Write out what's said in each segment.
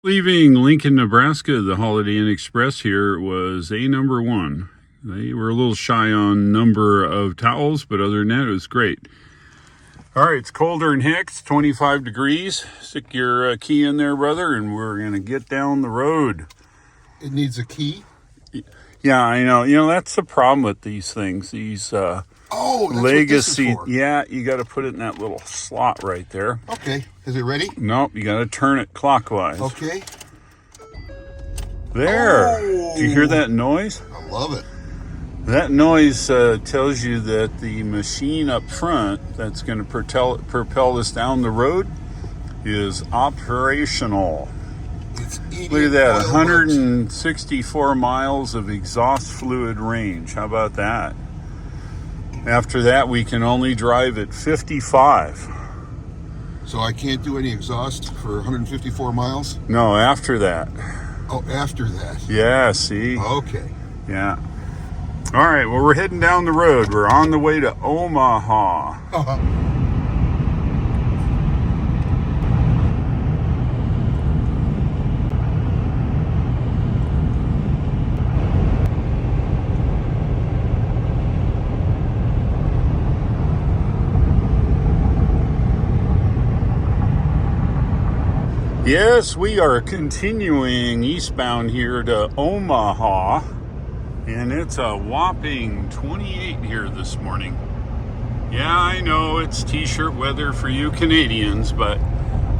Leaving Lincoln, Nebraska, the Holiday Inn Express here was a number one. They were a little shy on number of towels, but other than that, it was great. All right, it's colder in heck. It's 25 degrees. Stick your key in there, brother, and we're going to get down the road. It needs a key? Yeah, I know. You know, that's the problem with these things. These legacy. Yeah, you got to put it in that little slot right there. Okay. Is it ready? Nope, you got to turn it clockwise. Okay. There. Oh. Did you hear that noise? I love it. That noise tells you that the machine up front that's going to propel us down the road is operational. Look at that, 164 miles of exhaust fluid range. How about that? After that, we can only drive at 55. So I can't do any exhaust for 154 miles? No, after that. Oh, after that. Yeah, see? Okay. Yeah. All right, well, we're heading down the road. We're on the way to Omaha. Yes, we are continuing eastbound here to Omaha, and it's a whopping 28 here this morning. Yeah, I know it's t-shirt weather for you Canadians, but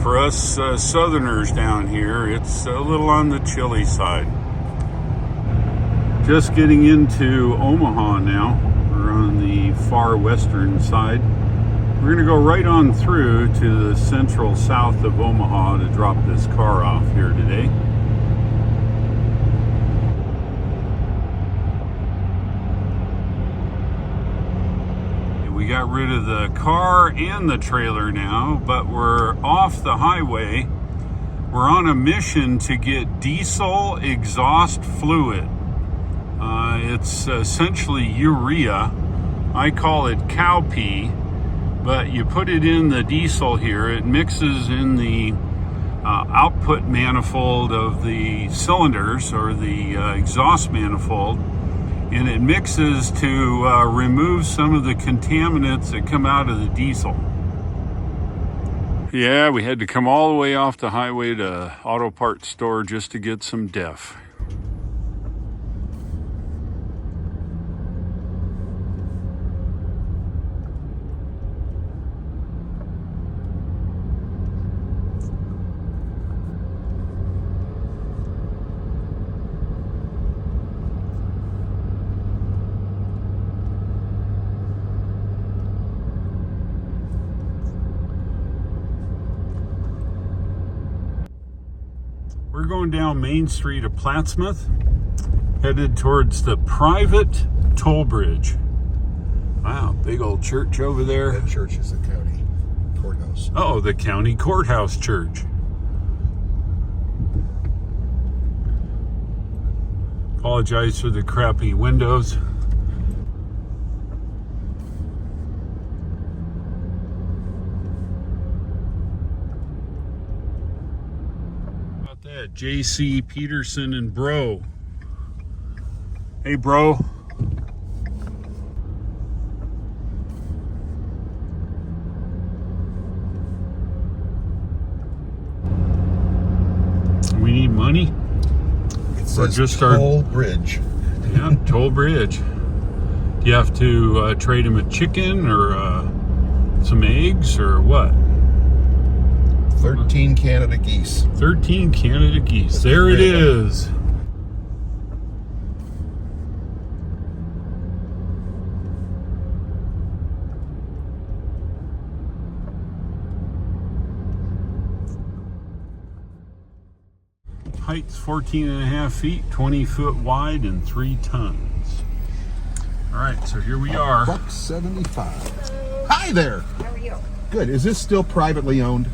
for us Southerners down here, it's a little on the chilly side. Just getting into Omaha now. We're on the far western side. We're going to go right on through to the central south of Omaha to drop this car off here today. We got rid of the car and the trailer now, but we're off the highway. We're on a mission to get diesel exhaust fluid. It's essentially urea. I call it cow pee. But you put it in the diesel here, it mixes in the output manifold of the cylinders or the exhaust manifold, and it mixes to remove some of the contaminants that come out of the diesel. Yeah, we had to come all the way off the highway to auto parts store just to get some DEF. We're going down Main Street of Plattsmouth, headed towards the private toll bridge. Wow, big old church over there. That church is the county courthouse. Oh, the county courthouse church. Apologize for the crappy windows. J.C. Peterson and Bro. Hey, bro. We need money? It says just toll bridge. Yeah, toll bridge. Do you have to trade him a chicken or some eggs or what? 13 Canada geese. 13 Canada geese. There it is. Height's 14.5 feet, 20 foot wide, and 3 tons. All right, so here we are. $1.75. Hi there. How are you? Good. Is this still privately owned?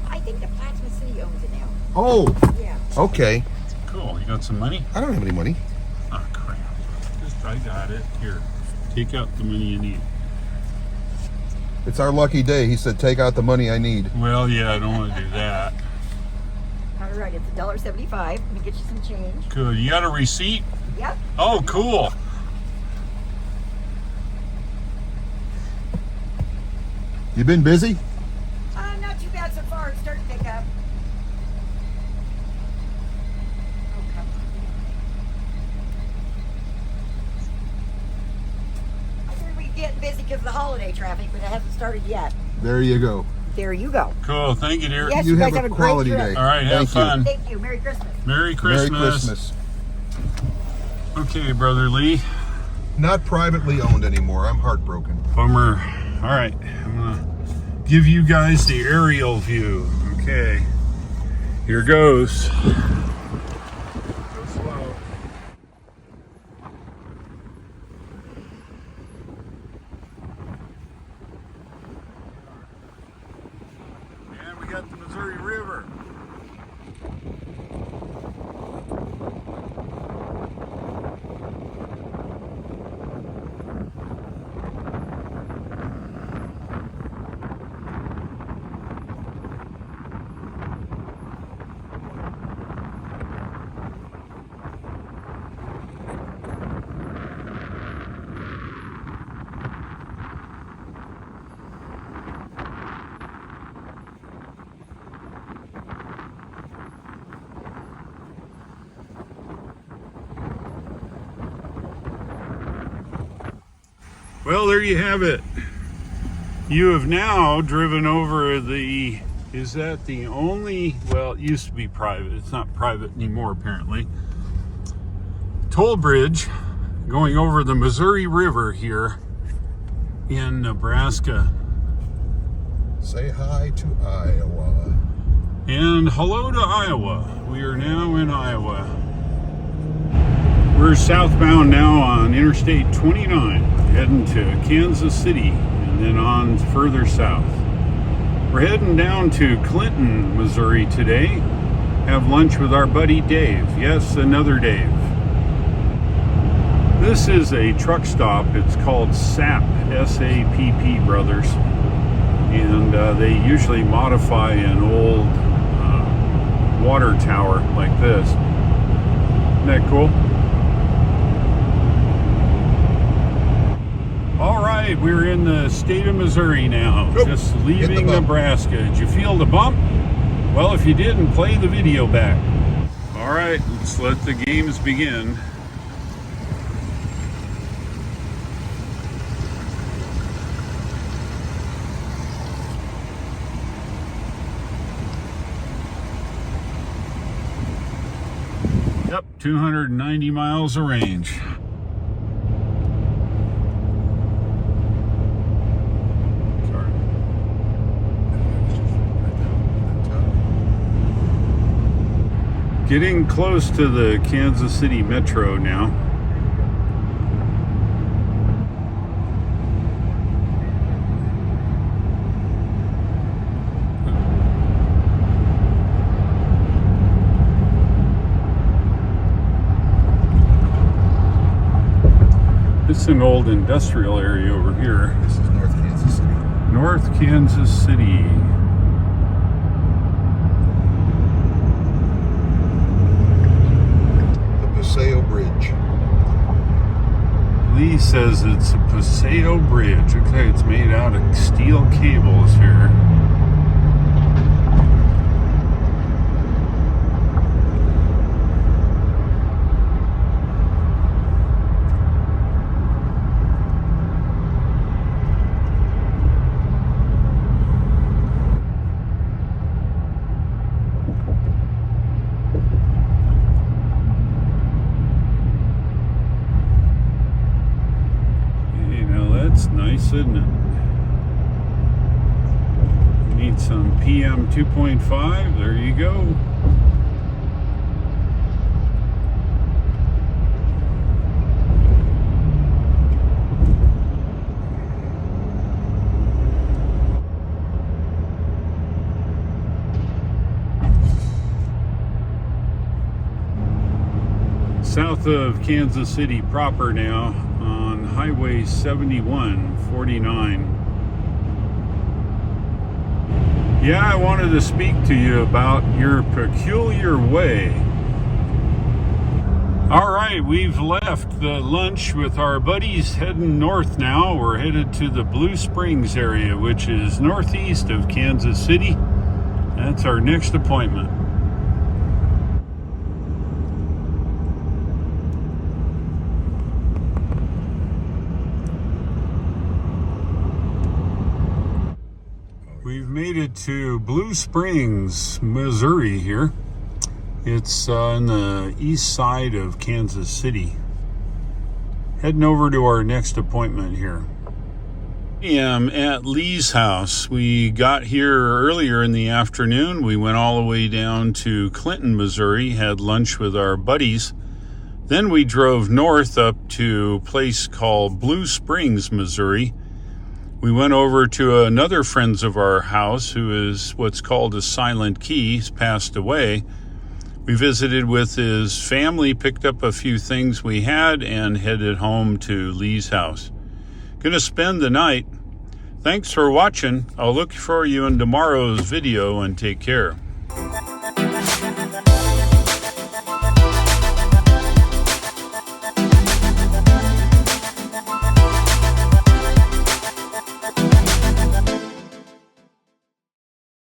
I think the Plattsmouth City owns it now. Oh. Yeah. Okay. Cool. You got some money? I don't have any money. Oh, crap. I got it. Here. Take out the money you need. It's our lucky day. He said, take out the money I need. Well, yeah, I don't want to do that. All All right, it's $1.75. Let me get you some change. Good. You got a receipt? Yep. Oh, cool. You been busy? Not too bad so far. It's starting to pick up. Oh, come on. I figured we'd get busy because of the holiday traffic, but it hasn't started yet. There you go. There you go. Cool. Thank you, dear. Yes, You you guys have have a a great quality trip. day. All right. Have Thank you. fun. Thank you. Merry Christmas. Merry Christmas. Merry Christmas. Okay, Brother Lee. Not privately owned anymore. I'm heartbroken. Bummer. All right. I'm going to give you guys the aerial view. Okay. Here goes. Go slow. And we got the Missouri River. Well, there you have it. You have now driven over the, is that the only, well, it used to be private. It's not private anymore, apparently. Toll bridge going over the Missouri River here in Nebraska. Say hi to Iowa. And hello to Iowa. We are now in Iowa. We're southbound now on Interstate 29, heading to Kansas City and then on further south. We're heading down to Clinton, Missouri today. Have lunch with our buddy Dave. Yes, another Dave. This is a truck stop. It's called SAP, S-A-P-P Brothers. And they usually modify an old water tower like this. Isn't that cool? All right, we're in the state of Missouri now, just leaving Nebraska. Did you feel the bump? Well, if you didn't, play the video back. All right, let's let the games begin. Yep, 290 miles of range. Getting close to the Kansas City Metro now. It's an old industrial area over here. This is North Kansas City. North Kansas City. Paseo Bridge. Lee says it's a Paseo Bridge. Okay, it's made out of steel cables here. That's nice, isn't it? Need some PM 2.5. There you go. South of Kansas City proper now on Highway 71, 49. Yeah, I wanted to speak to you about your peculiar way. All right, we've left the lunch with our buddies heading north now. We're headed to the Blue Springs area, which is northeast of Kansas City. That's our next appointment. We've made it to Blue Springs, Missouri here. It's on the east side of Kansas City. Heading over to our next appointment here. I am at Lee's house. We got here earlier in the afternoon. We went all the way down to Clinton, Missouri, had lunch with our buddies. Then we drove north up to a place called Blue Springs, Missouri. We went over to another friend of our house who is what's called a silent key. He's passed away. We visited with his family, picked up a few things we had, and headed home to Lee's house. Gonna spend the night. Thanks for watching. I'll look for you in tomorrow's video, and take care.